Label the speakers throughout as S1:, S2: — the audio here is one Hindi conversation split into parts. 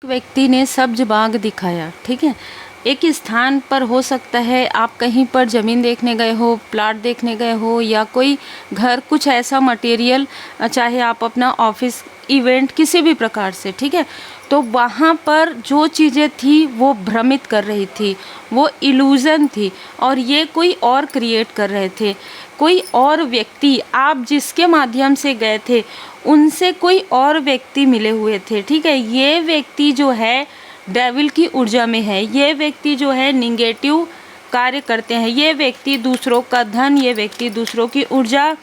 S1: व्यक्ति ने सब्ज बाग दिखाया। ठीक है, एक स्थान पर हो सकता है आप कहीं पर ज़मीन देखने गए हो, प्लाट देखने गए हो, या कोई घर, कुछ ऐसा मटेरियल, चाहे आप अपना ऑफिस इवेंट किसी भी प्रकार से, ठीक है, तो वहाँ पर जो चीज़ें थी वो भ्रमित कर रही थी, वो इल्यूज़न थी, और ये कोई और क्रिएट कर रहे थे। कोई और व्यक्ति, आप जिसके माध्यम से गए थे उनसे कोई और व्यक्ति मिले हुए थे। ठीक है, ये व्यक्ति जो है डेविल की ऊर्जा में है, ये व्यक्ति जो है निगेटिव कार्य करते हैं, ये व्यक्ति दूसरों का धन, ये व्यक्ति दूसरों की ऊर्जा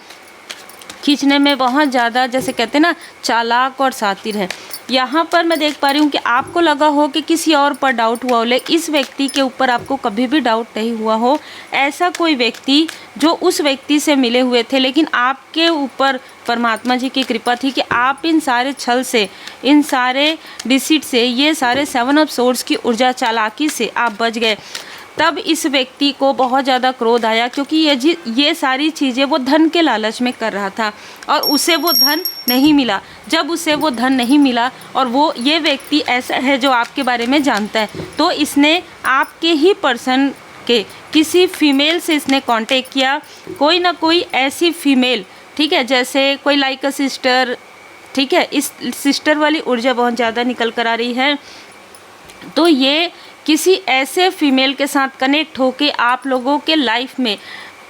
S1: खींचने में बहुत ज़्यादा, जैसे कहते हैं ना, चालाक और शातिर है। यहाँ पर मैं देख पा रही हूँ कि आपको लगा हो कि किसी और पर डाउट हुआ हो, लेकिन इस व्यक्ति के ऊपर आपको कभी भी डाउट नहीं हुआ हो। ऐसा कोई व्यक्ति जो उस व्यक्ति से मिले हुए थे, लेकिन आपके ऊपर परमात्मा जी की कृपा थी कि आप इन सारे छल से, इन सारे डिसीट से, ये सारे 7 ऑफ सोर्ड्स की ऊर्जा, चालाकी से आप बच गए। तब इस व्यक्ति को बहुत ज़्यादा क्रोध आया, क्योंकि ये सारी चीज़ें वो धन के लालच में कर रहा था और उसे वो धन नहीं मिला। जब उसे वो धन नहीं मिला, और वो ये व्यक्ति ऐसा है जो आपके बारे में जानता है, तो इसने आपके ही पर्सन के किसी फीमेल से इसने कांटेक्ट किया, कोई ना कोई ऐसी फीमेल, ठीक है, जैसे कोई लाइक अ सिस्टर, ठीक है, इस सिस्टर वाली ऊर्जा बहुत ज़्यादा निकल कर आ रही है। तो ये किसी ऐसे फीमेल के साथ कनेक्ट होके आप लोगों के लाइफ में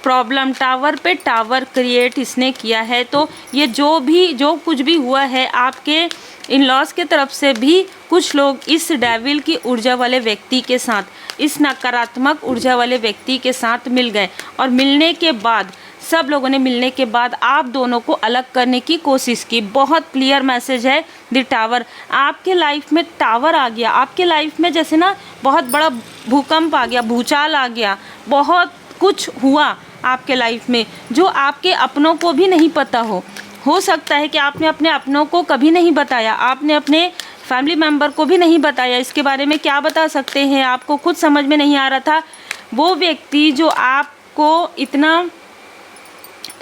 S1: प्रॉब्लम, टावर पे टावर क्रिएट इसने किया है। तो ये जो कुछ भी हुआ है, आपके इन लॉज के तरफ से भी कुछ लोग इस डेविल की ऊर्जा वाले व्यक्ति के साथ, इस नकारात्मक ऊर्जा वाले व्यक्ति के साथ मिल गए, और मिलने के बाद, सब लोगों ने मिलने के बाद आप दोनों को अलग करने की कोशिश की। बहुत क्लियर मैसेज है द टावर। आपके लाइफ में टावर आ गया, आपके लाइफ में जैसे ना बहुत बड़ा भूकंप आ गया, भूचाल आ गया, बहुत कुछ हुआ आपके लाइफ में जो आपके अपनों को भी नहीं पता हो सकता है कि आपने अपने अपनों को कभी नहीं बताया, आपने अपने फैमिली मेम्बर को भी नहीं बताया। इसके बारे में क्या बता सकते हैं, आपको खुद समझ में नहीं आ रहा था। वो व्यक्ति जो आपको इतना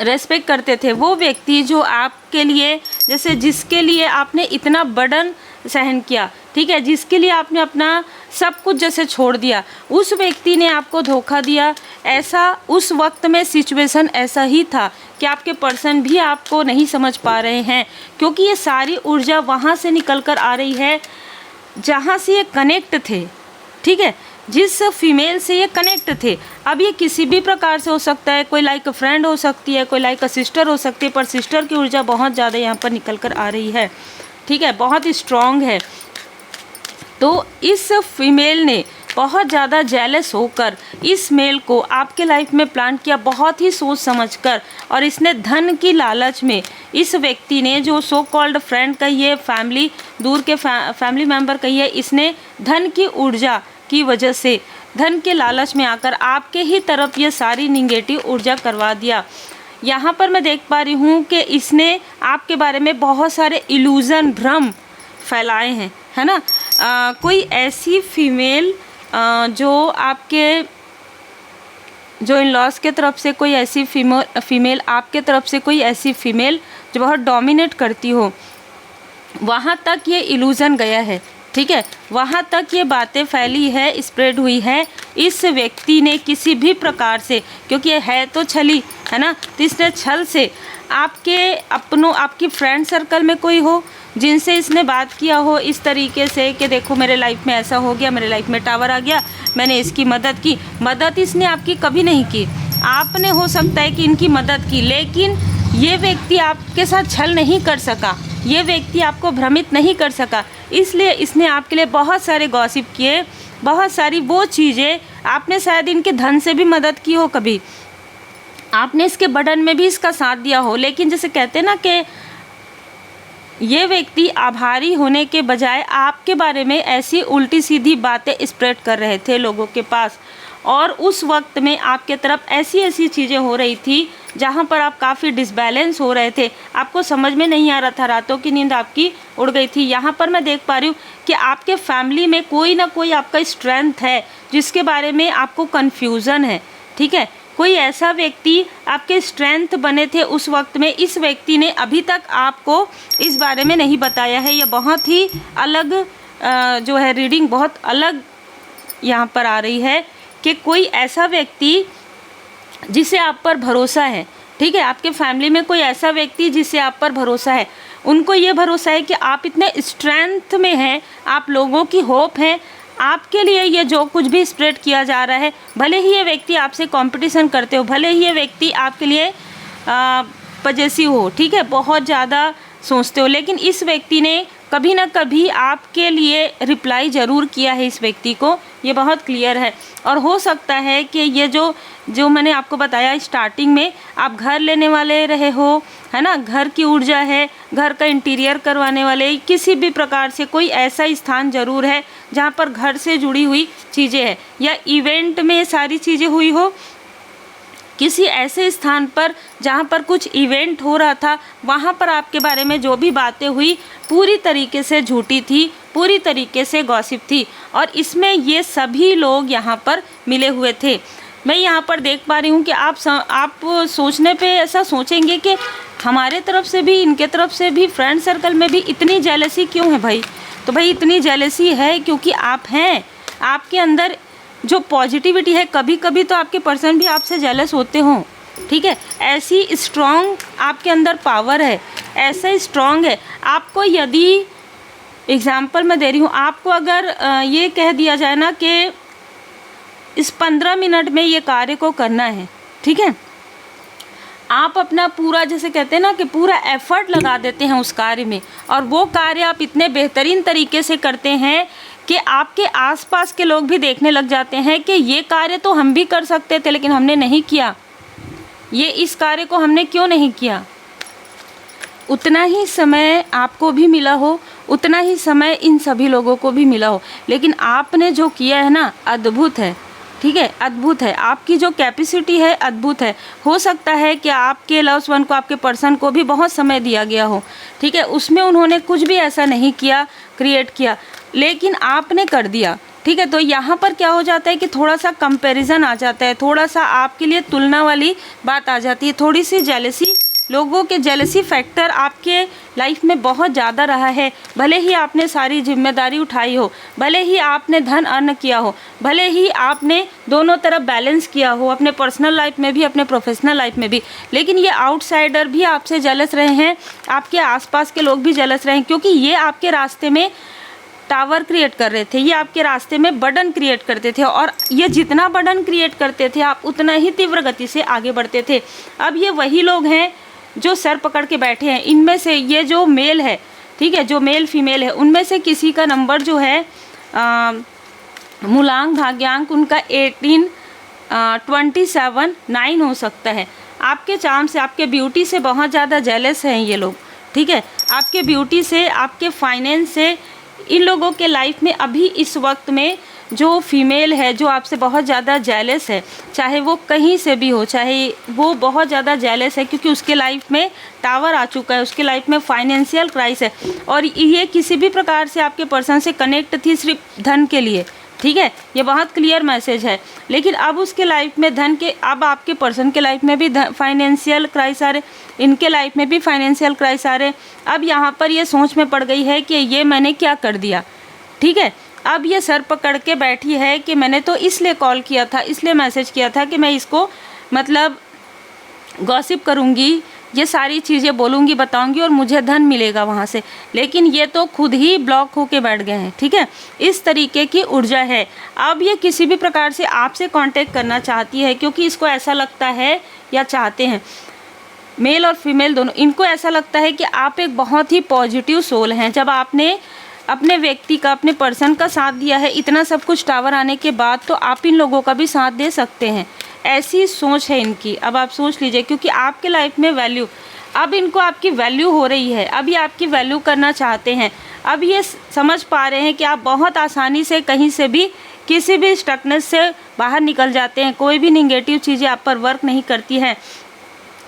S1: रेस्पेक्ट करते थे, वो व्यक्ति जो आपके लिए, जैसे जिसके लिए आपने इतना बर्डन सहन किया, ठीक है, जिसके लिए आपने अपना सब कुछ जैसे छोड़ दिया, उस व्यक्ति ने आपको धोखा दिया। ऐसा उस वक्त में सिचुएशन ऐसा ही था कि आपके पर्सन भी आपको नहीं समझ पा रहे हैं, क्योंकि ये सारी ऊर्जा वहाँ से निकल कर आ रही है जहाँ से ये कनेक्ट थे। ठीक है, जिस फीमेल से ये कनेक्ट थे। अब ये किसी भी प्रकार से हो सकता है, कोई लाइक अ फ्रेंड हो सकती है, कोई लाइक अ सिस्टर हो सकती है, पर सिस्टर की ऊर्जा बहुत ज़्यादा यहाँ पर निकल कर आ रही है। ठीक है, बहुत स्ट्रॉन्ग है। तो इस फीमेल ने बहुत ज़्यादा जेलस होकर इस मेल को आपके लाइफ में प्लांट किया, बहुत ही सोच समझकर, और इसने धन की लालच में, इस व्यक्ति ने, जो सो कॉल्ड फ्रेंड कहिए, फैमिली, दूर के फैमिली मेम्बर कहिए, इसने धन की ऊर्जा की वजह से, धन के लालच में आकर आपके ही तरफ ये सारी निगेटिव ऊर्जा करवा दिया। यहाँ पर मैं देख पा रही हूँ कि इसने आपके बारे में बहुत सारे इल्यूज़न, भ्रम फैलाए हैं, है ना। कोई ऐसी फीमेल जो आपके, जो इन लॉज के तरफ से कोई ऐसी फीमेल, आपके तरफ से कोई ऐसी फीमेल जो बहुत डोमिनेट करती हो, वहाँ तक ये इल्यूज़न गया है। ठीक है, वहाँ तक ये बातें फैली है, स्प्रेड हुई है। इस व्यक्ति ने किसी भी प्रकार से, क्योंकि ये है तो छली, है ना, तो इसने छल से आपके अपनों, आपकी फ्रेंड सर्कल में कोई हो जिनसे इसने बात किया हो इस तरीके से कि देखो मेरे लाइफ में ऐसा हो गया, मेरे लाइफ में टावर आ गया, मैंने इसकी मदद की। मदद इसने आपकी कभी नहीं की, आपने हो सकता है कि इनकी मदद की, लेकिन ये व्यक्ति आपके साथ छल नहीं कर सका, ये व्यक्ति आपको भ्रमित नहीं कर सका, इसलिए इसने आपके लिए बहुत सारे गॉसिप किए, बहुत सारी वो चीज़ें। आपने शायद इनके धन से भी मदद की हो, कभी आपने इसके बर्डन में भी इसका साथ दिया हो, लेकिन जैसे कहते हैं ना कि ये व्यक्ति आभारी होने के बजाय आपके बारे में ऐसी उल्टी सीधी बातें स्प्रेड कर रहे थे लोगों के पास, और उस वक्त में आपके तरफ ऐसी ऐसी चीज़ें हो रही थी जहाँ पर आप काफ़ी डिसबैलेंस हो रहे थे, आपको समझ में नहीं आ रहा था, रातों की नींद आपकी उड़ गई थी। यहाँ पर मैं देख पा रही हूँ कि आपके फैमिली में कोई ना कोई आपका स्ट्रेंथ है जिसके बारे में आपको कन्फ्यूज़न है। ठीक है, कोई ऐसा व्यक्ति आपके स्ट्रेंथ बने थे उस वक्त में, इस व्यक्ति ने अभी तक आपको इस बारे में नहीं बताया है। ये बहुत ही अलग जो है रीडिंग बहुत अलग यहाँ पर आ रही है कि कोई ऐसा व्यक्ति जिसे आप पर भरोसा है, ठीक है, आपके फैमिली में कोई ऐसा व्यक्ति जिसे आप पर भरोसा है, उनको ये भरोसा है कि आप इतने स्ट्रेंथ में हैं, आप लोगों की होप हैं, आपके लिए ये जो कुछ भी स्प्रेड किया जा रहा है, भले ही ये व्यक्ति आपसे कंपटीशन करते हो, भले ही ये व्यक्ति आपके लिए पजेसिव हो, ठीक है, बहुत ज़्यादा सोचते हो, लेकिन इस व्यक्ति ने कभी ना कभी आपके लिए रिप्लाई ज़रूर किया है इस व्यक्ति को, ये बहुत क्लियर है। और हो सकता है कि ये जो मैंने आपको बताया स्टार्टिंग में, आप घर लेने वाले रहे हो, है ना, घर की ऊर्जा है, घर का इंटीरियर करवाने वाले, किसी भी प्रकार से कोई ऐसा स्थान ज़रूर है जहाँ पर घर से जुड़ी हुई चीज़ें हैं, या इवेंट में सारी चीज़ें हुई हो, किसी ऐसे स्थान पर जहाँ पर कुछ इवेंट हो रहा था, वहाँ पर आपके बारे में जो भी बातें हुई पूरी तरीके से झूठी थी, पूरी तरीके से गॉसिप थी, और इसमें ये सभी लोग यहाँ पर मिले हुए थे। मैं यहाँ पर देख पा रही हूँ कि आप सोचने पे ऐसा सोचेंगे कि हमारे तरफ से भी, इनके तरफ से भी, फ्रेंड सर्कल में भी इतनी जेलसी क्यों है भाई। तो भाई इतनी जेलसी है क्योंकि आप हैं, आपके अंदर जो पॉजिटिविटी है, कभी कभी तो आपके पर्सन भी आपसे जेलस होते हों, ठीक है, ऐसी स्ट्रॉन्ग आपके अंदर पावर है, ऐसा स्ट्रॉन्ग है। आपको यदि एग्जाम्पल मैं दे रही हूँ, आपको अगर ये कह दिया जाए ना कि इस 15 मिनट में ये कार्य को करना है, ठीक है, आप अपना पूरा, जैसे कहते हैं ना कि पूरा एफर्ट लगा देते हैं उस कार्य में, और वो कार्य आप इतने बेहतरीन तरीके से करते हैं कि आपके आसपास के लोग भी देखने लग जाते हैं कि ये कार्य तो हम भी कर सकते थे लेकिन हमने नहीं किया, ये इस कार्य को हमने क्यों नहीं किया। उतना ही समय आपको भी मिला हो, उतना ही समय इन सभी लोगों को भी मिला हो, लेकिन आपने जो किया है ना, अद्भुत है, ठीक है, अद्भुत है। आपकी जो कैपेसिटी है अद्भुत है। हो सकता है कि आपके लव्स वन को, आपके पर्सन को भी बहुत समय दिया गया हो, ठीक है, उसमें उन्होंने कुछ भी ऐसा नहीं किया, क्रिएट किया, लेकिन आपने कर दिया, ठीक है। तो यहाँ पर क्या हो जाता है कि थोड़ा सा कंपैरिजन आ जाता है, थोड़ा सा आपके लिए तुलना वाली बात आ जाती है, थोड़ी सी जेलसी, लोगों के जेलसी फैक्टर आपके लाइफ में बहुत ज़्यादा रहा है। भले ही आपने सारी जिम्मेदारी उठाई हो, भले ही आपने धन अर्न किया हो, भले ही आपने दोनों तरफ बैलेंस किया हो, अपने पर्सनल लाइफ में भी, अपने प्रोफेशनल लाइफ में भी, लेकिन ये आउटसाइडर भी आपसे जेलस रहे हैं, आपके आसपास के लोग भी जेलस रहे हैं, क्योंकि ये आपके रास्ते में टावर क्रिएट कर रहे थे, ये आपके रास्ते में बर्डन क्रिएट करते थे, और ये जितना बर्डन क्रिएट करते थे आप उतना ही तीव्र गति से आगे बढ़ते थे। अब ये वही लोग हैं जो सर पकड़ के बैठे हैं। इनमें से ये जो मेल है, ठीक है, जो मेल फीमेल है, उनमें से किसी का नंबर जो है मूलांक भाग्यांक उनका 18, 27, 9 हो सकता है। आपके चार्म से, आपके ब्यूटी से बहुत ज़्यादा जेलस हैं ये लोग, ठीक है, आपके ब्यूटी से, आपके फाइनेंस से। इन लोगों के लाइफ में अभी इस वक्त में जो फीमेल है जो आपसे बहुत ज़्यादा जेलस है, चाहे वो कहीं से भी हो, चाहे वो बहुत ज़्यादा जेलस है क्योंकि उसके लाइफ में टावर आ चुका है, उसके लाइफ में फाइनेंशियल क्राइसिस है, और ये किसी भी प्रकार से आपके पर्सन से कनेक्ट थी सिर्फ धन के लिए, ठीक है, ये बहुत क्लियर मैसेज है। लेकिन अब उसके लाइफ में धन के, अब आपके पर्सन के लाइफ में भी फाइनेंशियल क्राइसिस आ रहे, इनके लाइफ में भी फाइनेंशियल क्राइसिस आ रहे। अब यहाँ पर ये सोच में पड़ गई है कि ये मैंने क्या कर दिया, ठीक है। अब ये सर पकड़ के बैठी है कि मैंने तो इसलिए कॉल किया था, इसलिए मैसेज किया था कि मैं इसको मतलब गॉसिप करूँगी, ये सारी चीज़ें बोलूँगी, बताऊँगी और मुझे धन मिलेगा वहाँ से, लेकिन ये तो खुद ही ब्लॉक होके बैठ गए हैं, ठीक है। इस तरीके की ऊर्जा है। अब ये किसी भी प्रकार से आपसे कांटेक्ट करना चाहती है क्योंकि इसको ऐसा लगता है या चाहते हैं, मेल और फीमेल दोनों, इनको ऐसा लगता है कि आप एक बहुत ही पॉजिटिव सोल हैं। जब आपने अपने व्यक्ति का, अपने पर्सन का साथ दिया है, इतना सब कुछ टावर आने के बाद, तो आप इन लोगों का भी साथ दे सकते हैं, ऐसी सोच है इनकी। अब आप सोच लीजिए, क्योंकि आपके लाइफ में वैल्यू, अब इनको आपकी वैल्यू हो रही है, अब ये आपकी वैल्यू करना चाहते हैं। अब ये समझ पा रहे हैं कि आप बहुत आसानी से कहीं से भी, किसी भी स्टकनेस से बाहर निकल जाते हैं, कोई भी निगेटिव चीज़ें आप पर वर्क नहीं करती हैं।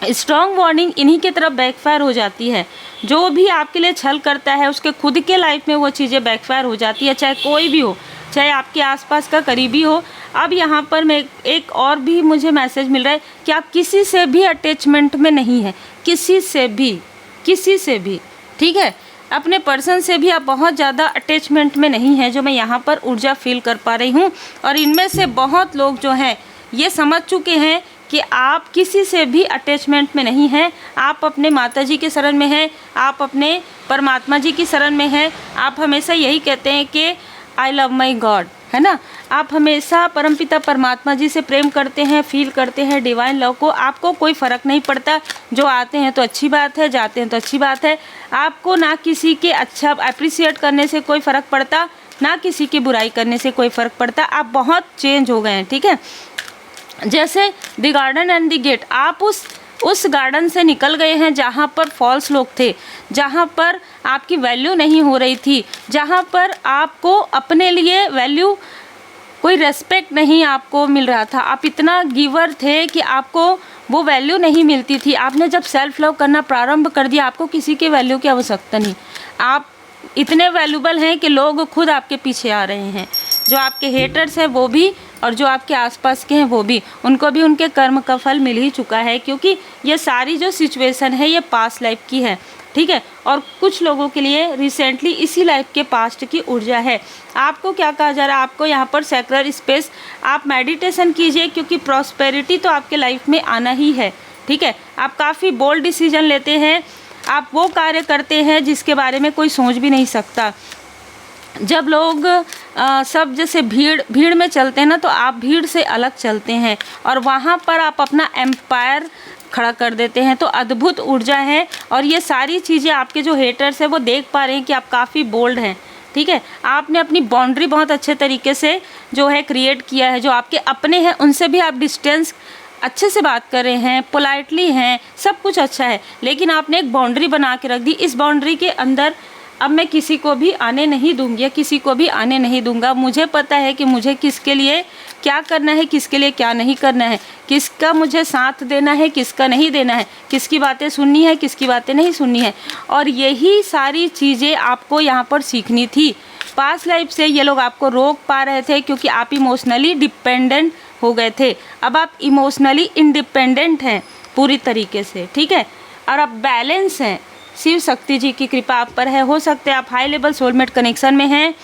S1: स्ट्रॉन्ग वार्निंग इन्हीं की तरफ बैकफायर हो जाती है। जो भी आपके लिए छल करता है उसके खुद के लाइफ में वो चीज़ें बैकफायर हो जाती है, चाहे कोई भी हो, चाहे आपके आसपास का करीबी हो। अब यहाँ पर मैं एक और भी मुझे मैसेज मिल रहा है कि आप किसी से भी अटैचमेंट में नहीं है, किसी से भी, ठीक है। अपने पर्सन से भी आप बहुत ज़्यादा अटैचमेंट में नहीं हैं, जो मैं यहाँ पर ऊर्जा फील कर पा रही हूँ। और इनमें से बहुत लोग जो हैं ये समझ चुके हैं कि आप किसी से भी अटैचमेंट में नहीं हैं। आप अपने माता जी के शरण में हैं, आप अपने परमात्मा जी की शरण में हैं। आप हमेशा यही कहते हैं कि आई लव माई गॉड, है ना। आप हमेशा परमपिता परमात्मा जी से प्रेम करते हैं, फील करते हैं डिवाइन लव को। आपको कोई फ़र्क नहीं पड़ता, जो आते हैं तो अच्छी बात है, जाते हैं तो अच्छी बात है। आपको ना किसी के अच्छा अप्रिसिएट करने से कोई फ़र्क पड़ता, ना किसी की बुराई करने से कोई फ़र्क पड़ता। आप बहुत चेंज हो गए हैं, ठीक है। जैसे the garden and the gate, आप उस गार्डन से निकल गए हैं जहाँ पर फॉल्स लोग थे, जहाँ पर आपकी वैल्यू नहीं हो रही थी, जहाँ पर आपको अपने लिए वैल्यू, कोई रेस्पेक्ट नहीं आपको मिल रहा था। आप इतना गिवर थे कि आपको वो वैल्यू नहीं मिलती थी। आपने जब सेल्फ लव करना प्रारंभ कर दिया, आपको किसी के वैल्यू की आवश्यकता नहीं। आप इतने वैल्यूबल हैं कि लोग खुद आपके पीछे आ रहे हैं। जो आपके हेटर्स हैं वो भी, और जो आपके आसपास के हैं वो भी, उनको भी उनके कर्म का फल मिल ही चुका है, क्योंकि ये सारी जो सिचुएशन है ये पास्ट लाइफ की है, ठीक है। और कुछ लोगों के लिए रिसेंटली इसी लाइफ के पास्ट की ऊर्जा है। आपको क्या कहा जा रहा है, आपको यहाँ पर सैक्रेड स्पेस, आप मेडिटेशन कीजिए, क्योंकि प्रॉस्पेरिटी तो आपके लाइफ में आना ही है, ठीक है। आप काफ़ी बोल्ड डिसीजन लेते हैं, आप वो कार्य करते हैं जिसके बारे में कोई सोच भी नहीं सकता। जब लोग सब जैसे भीड़ में चलते हैं ना, तो आप भीड़ से अलग चलते हैं और वहाँ पर आप अपना एम्पायर खड़ा कर देते हैं। तो अद्भुत ऊर्जा है, और ये सारी चीज़ें आपके जो हेटर्स हैं वो देख पा रहे हैं कि आप काफ़ी बोल्ड हैं, ठीक है। आपने अपनी बाउंड्री बहुत अच्छे तरीके से जो है क्रिएट किया है। जो आपके अपने हैं उनसे भी आप डिस्टेंस अच्छे से बात कर रहे हैं, पोलाइटली हैं, सब कुछ अच्छा है, लेकिन आपने एक बाउंड्री बना के रख दी। इस बाउंड्री के अंदर अब मैं किसी को भी आने नहीं दूंगी, या किसी को भी आने नहीं दूंगा। मुझे पता है कि मुझे किसके लिए क्या करना है, किसके लिए क्या नहीं करना है, किसका मुझे साथ देना है, किसका नहीं देना है, किसकी बातें सुननी है, किसकी बातें नहीं सुननी है। और यही सारी चीज़ें आपको यहाँ पर सीखनी थी। पास्ट लाइफ से ये लोग आपको रोक पा रहे थे, क्योंकि आप इमोशनली डिपेंडेंट हो गए थे। अब आप इमोशनली इंडिपेंडेंट हैं पूरी तरीके से, ठीक है। और अब बैलेंस हैं, शिव शक्ति जी की कृपा आप पर है। हो सकते हैं आप हाई लेवल सोलमेट कनेक्शन में हैं।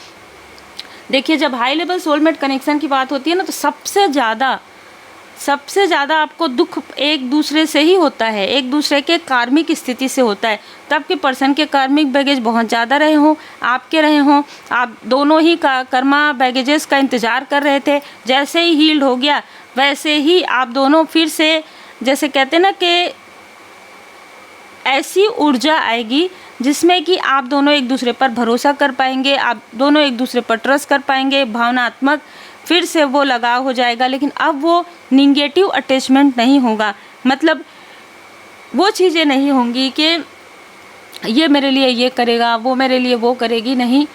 S1: देखिए, जब हाई लेवल सोलमेट कनेक्शन की बात होती है ना, तो सबसे ज़्यादा आपको दुख एक दूसरे से ही होता है, एक दूसरे के कार्मिक स्थिति से होता है। तब के पर्सन के कार्मिक बैगेज बहुत ज़्यादा रहे हों, आपके रहे हों, आप दोनों ही का कर्मा बैगेजेस का इंतज़ार कर रहे थे। जैसे ही हील्ड हो गया, वैसे ही आप दोनों फिर से, जैसे कहते हैं ना कि ऐसी ऊर्जा आएगी जिसमें कि आप दोनों एक दूसरे पर भरोसा कर पाएंगे, आप दोनों एक दूसरे पर ट्रस्ट कर पाएंगे, भावनात्मक फिर से वो लगाव हो जाएगा। लेकिन अब वो निगेटिव अटैचमेंट नहीं होगा, मतलब वो चीज़ें नहीं होंगी कि ये मेरे लिए ये करेगा, वो मेरे लिए वो करेगी, नहीं।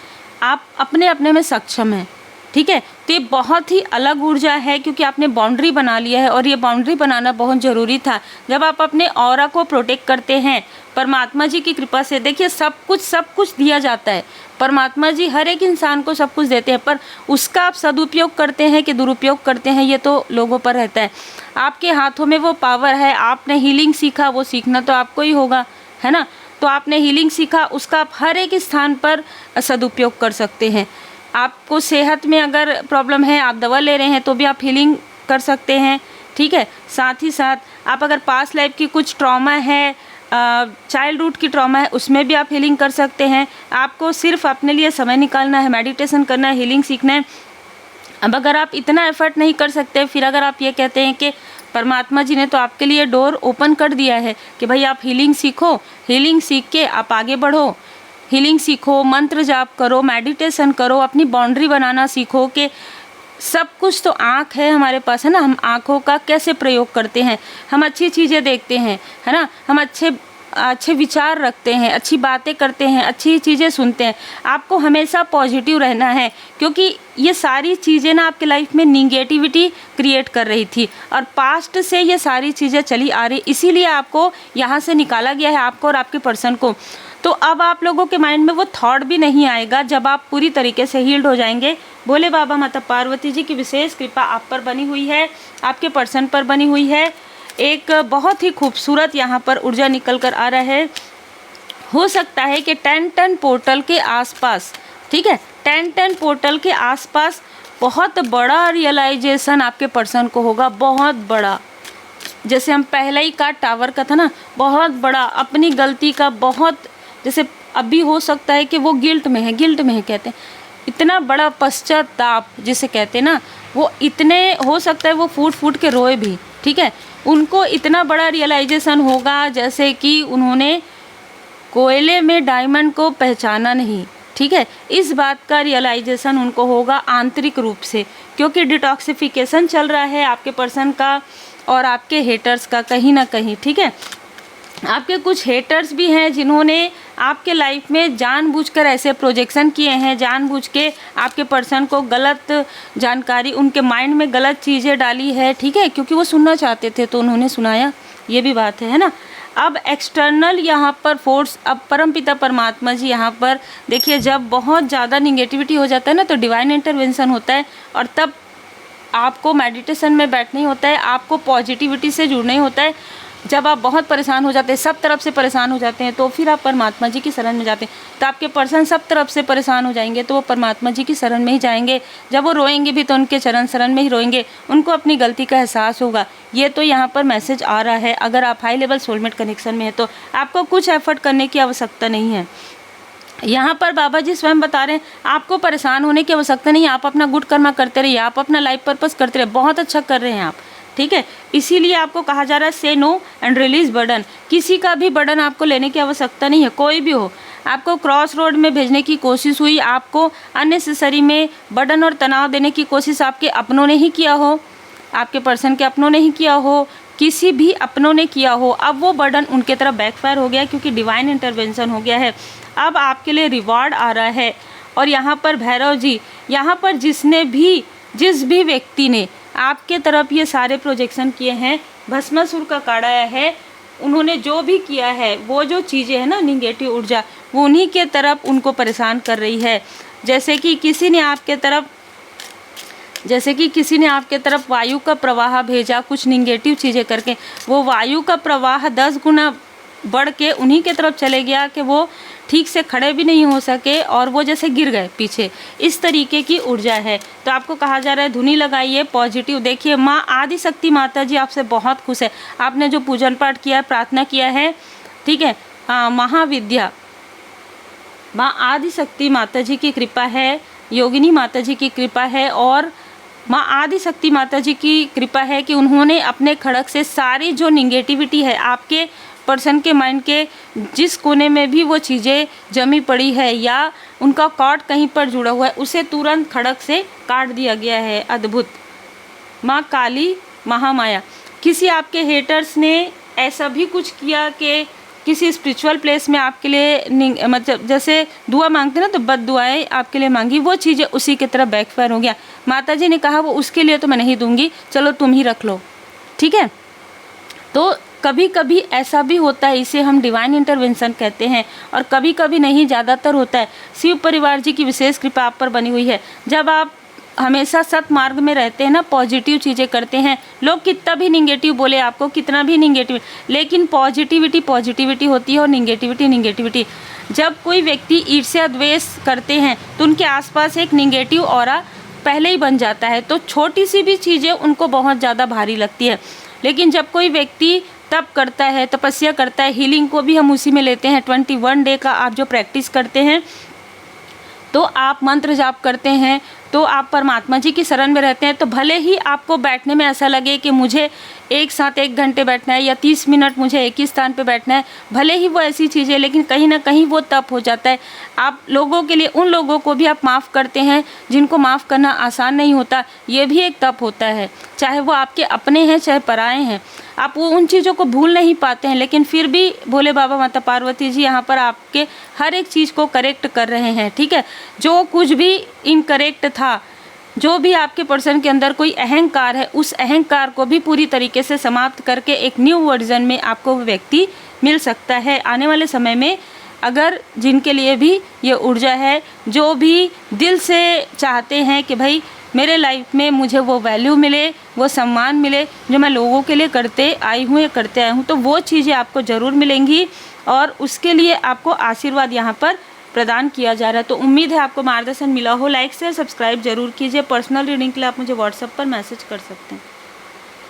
S1: आप अपने अपने में सक्षम हैं, ठीक है। तो ये बहुत ही अलग ऊर्जा है, क्योंकि आपने बाउंड्री बना लिया है, और ये बाउंड्री बनाना बहुत ज़रूरी था। जब आप अपने ऑरा को प्रोटेक्ट करते हैं परमात्मा जी की कृपा से, देखिए सब कुछ दिया जाता है। परमात्मा जी हर एक इंसान को सब कुछ देते हैं, पर उसका आप सदुपयोग करते हैं कि दुरुपयोग करते हैं, ये तो लोगों पर रहता है। आपके हाथों में वो पावर है। आपने हीलिंग सीखा, वो सीखना तो आपको ही होगा, है ना। तो आपने हीलिंग सीखा, उसका आप हर एक स्थान पर सदुपयोग कर सकते हैं। आपको सेहत में अगर प्रॉब्लम है, आप दवा ले रहे हैं, तो भी आप हीलिंग कर सकते हैं, ठीक है। साथ ही साथ आप अगर पास्ट लाइफ की कुछ ट्रॉमा है, चाइल्डहुड की ट्रॉमा है, उसमें भी आप हीलिंग कर सकते हैं। आपको सिर्फ अपने लिए समय निकालना है, मेडिटेशन करना है, हीलिंग सीखना है। अब अगर आप इतना एफर्ट नहीं कर सकते, फिर अगर आप ये कहते हैं कि परमात्मा जी ने तो आपके लिए डोर ओपन कर दिया है कि भाई आप हीलिंग सीखो, हीलिंग सीख के आप आगे बढ़ो, हीलिंग सीखो, मंत्र जाप करो, मेडिटेशन करो, अपनी बाउंड्री बनाना सीखो कि सब कुछ तो आँख है हमारे पास, है ना। हम आँखों का कैसे प्रयोग करते हैं, हम अच्छी चीज़ें देखते हैं, है ना। हम अच्छे विचार रखते हैं, अच्छी बातें करते हैं, अच्छी चीज़ें सुनते हैं। आपको हमेशा पॉजिटिव रहना है, क्योंकि ये सारी चीज़ें ना आपके लाइफ में निगेटिविटी क्रिएट कर रही थी, और पास्ट से ये सारी चीज़ें चली आ रही, इसीलिए आपको यहाँ से निकाला गया है, आपको और आपके पर्सन को। तो अब आप लोगों के माइंड में वो थॉट भी नहीं आएगा जब आप पूरी तरीके से हील्ड हो जाएंगे। भोले बाबा माता पार्वती जी की विशेष कृपा आप पर बनी हुई है, आपके पर्सन पर बनी हुई है। एक बहुत ही खूबसूरत यहाँ पर ऊर्जा निकल कर आ रहा है। हो सकता है कि 10-10 पोर्टल के आसपास, ठीक है, 10-10 पोर्टल के आसपास बहुत बड़ा रियलाइजेशन आपके पर्सन को होगा, बहुत बड़ा। जैसे हम पहले ही का टावर का था ना, बहुत बड़ा अपनी गलती का, बहुत, जैसे अभी हो सकता है कि वो गिल्ट में है कहते हैं, इतना बड़ा पश्चाताप जिसे कहते हैं ना, वो इतने हो सकता है वो फूट फूट के रोए भी, ठीक है। उनको इतना बड़ा रियलाइजेशन होगा जैसे कि उन्होंने कोयले में डायमंड को पहचाना नहीं, ठीक है। इस बात का रियलाइजेशन उनको होगा आंतरिक रूप से, क्योंकि डिटॉक्सिफिकेशन चल रहा है आपके पर्सन का और आपके हेटर्स का कहीं ना कहीं, ठीक है। आपके कुछ हेटर्स भी हैं जिन्होंने आपके लाइफ में जानबूझकर ऐसे प्रोजेक्शन किए हैं, जानबूझ के आपके पर्सन को गलत जानकारी, उनके माइंड में गलत चीज़ें डाली है, ठीक है, क्योंकि वो सुनना चाहते थे तो उन्होंने सुनाया, ये भी बात है ना। अब एक्सटर्नल यहाँ पर फोर्स, अब परमपिता परमात्मा जी यहाँ पर देखिए, जब बहुत ज़्यादा निगेटिविटी हो जाता है ना तो डिवाइन इंटरवेंशन होता है, और तब आपको मेडिटेशन में बैठना ही होता है, आपको पॉजिटिविटी से जुड़ना ही होता है। जब आप बहुत परेशान हो जाते हैं, सब तरफ से परेशान हो जाते हैं, तो फिर आप परमात्मा जी की शरण में जाते हैं, तो आपके पर्सन सब तरफ से परेशान हो जाएंगे तो वो परमात्मा जी की शरण में ही जाएंगे। जब वो रोएंगे भी तो उनके शरण में ही रोएंगे, उनको अपनी गलती का एहसास होगा। ये तो यहाँ पर मैसेज आ रहा है। अगर आप हाई लेवल सोलमेट कनेक्शन में है तो आपको कुछ एफर्ट करने की आवश्यकता नहीं है। यहाँ पर बाबा जी स्वयं बता रहे हैं, आपको परेशान होने की आवश्यकता नहीं है, आप अपना गुड कर्मा करते रहिए, आप अपना लाइफ पर्पस करते रहिए, बहुत अच्छा कर रहे हैं आप, ठीक है। इसीलिए आपको कहा जा रहा है से नो एंड रिलीज बर्डन। किसी का भी बर्डन आपको लेने की आवश्यकता नहीं है, कोई भी हो। आपको क्रॉस रोड में भेजने की कोशिश हुई, आपको अननेसेसरी में बर्डन और तनाव देने की कोशिश आपके अपनों ने ही किया हो, आपके पर्सन के अपनों ने ही किया हो, किसी भी अपनों ने किया हो, अब वो बर्डन उनके तरफ बैकफायर हो गया क्योंकि डिवाइन इंटरवेंशन हो गया है। अब आपके लिए रिवॉर्ड आ रहा है। और यहाँ पर भैरव जी, यहाँ पर जिस भी व्यक्ति ने आपके तरफ ये सारे प्रोजेक्शन किए हैं, भस्मासुर का कार्ड आया है, उन्होंने जो भी किया है, वो जो चीज़ें हैं ना निगेटिव ऊर्जा, वो उन्हीं के तरफ उनको परेशान कर रही है। जैसे कि किसी ने आपके तरफ वायु का प्रवाह भेजा कुछ निगेटिव चीज़ें करके, वो वायु का प्रवाह 10 गुना बढ़ के उन्हीं के तरफ चले गया कि वो ठीक से खड़े भी नहीं हो सके और वो जैसे गिर गए पीछे। इस तरीके की ऊर्जा है। तो आपको कहा जा रहा है धुनी लगाइए, पॉजिटिव देखिए। माँ आदि शक्ति माता जी आपसे बहुत खुश है। आपने जो पूजन पाठ किया, प्रार्थना किया है, ठीक है, महाविद्या माँ आदि शक्ति माता जी की कृपा है, योगिनी माता जी की कृपा है, और माँ आदि शक्ति माता जी की कृपा है कि उन्होंने अपने खड़क से सारी जो निगेटिविटी है आपके पर्सन के माइंड के जिस कोने में भी वो चीज़ें जमी पड़ी है या उनका कॉर्ड कहीं पर जुड़ा हुआ है, उसे तुरंत खड़क से काट दिया गया है। अद्भुत। माँ काली महामाया, किसी आपके हेटर्स ने ऐसा भी कुछ किया कि किसी स्पिरिचुअल प्लेस में आपके लिए मतलब जैसे दुआ मांगते ना तो बद दुआएं आपके लिए मांगी, वो चीज़ें उसी की तरफ बैकफायर हो गया। माता जी ने कहा वो उसके लिए तो मैं नहीं दूंगी, चलो तुम ही रख लो, ठीक है। तो कभी कभी ऐसा भी होता है, इसे हम डिवाइन इंटरवेंशन कहते हैं, और कभी कभी नहीं, ज़्यादातर होता है। शिव परिवार जी की विशेष कृपा आप पर बनी हुई है। जब आप हमेशा सत मार्ग में रहते हैं ना, पॉजिटिव चीज़ें करते हैं, लोग कितना भी निगेटिव बोले आपको, कितना भी निगेटिव, लेकिन पॉजिटिविटी होती है और निगेटिविटी। जब कोई व्यक्ति ईर्ष्या द्वेष करते हैं तो उनके आसपास एक निगेटिव ऑरा पहले ही बन जाता है, तो छोटी सी भी चीज़ें उनको बहुत ज़्यादा भारी लगती है। लेकिन जब कोई व्यक्ति तप करता है, तपस्या करता है, हीलिंग को भी हम उसी में लेते हैं, 21 डे का आप जो प्रैक्टिस करते हैं, तो आप मंत्र जाप करते हैं, तो आप परमात्मा जी की शरण में रहते हैं, तो भले ही आपको बैठने में ऐसा लगे कि मुझे एक साथ 1 घंटे बैठना है या 30 मिनट मुझे एक ही स्थान पे बैठना है, भले ही वो ऐसी चीज़ है, लेकिन कहीं ना कहीं वो तप हो जाता है। आप लोगों के लिए, उन लोगों को भी आप माफ़ करते हैं जिनको माफ़ करना आसान नहीं होता, ये भी एक तप होता है। चाहे वो आपके अपने हैं चाहे पराए हैं, आप वो उन चीज़ों को भूल नहीं पाते हैं, लेकिन फिर भी भोले बाबा माता पार्वती जी यहाँ पर आपके हर एक चीज़ को करेक्ट कर रहे हैं, ठीक है। जो कुछ भी इनकरेक्ट था, जो भी आपके पर्सन के अंदर कोई अहंकार है, उस अहंकार को भी पूरी तरीके से समाप्त करके एक न्यू वर्जन में आपको वो व्यक्ति मिल सकता है आने वाले समय में। अगर जिनके लिए भी ये ऊर्जा है, जो भी दिल से चाहते हैं कि भाई मेरे लाइफ में मुझे वो वैल्यू मिले, वो सम्मान मिले जो मैं लोगों के लिए करते आया हूँ, तो वो चीज़ें आपको ज़रूर मिलेंगी। और उसके लिए आपको आशीर्वाद यहाँ पर प्रदान किया जा रहा है। तो उम्मीद है आपको मार्गदर्शन मिला हो। लाइक शेयर सब्सक्राइब जरूर कीजिए। पर्सनल रीडिंग के लिए आप मुझे व्हाट्सएप पर मैसेज कर सकते हैं।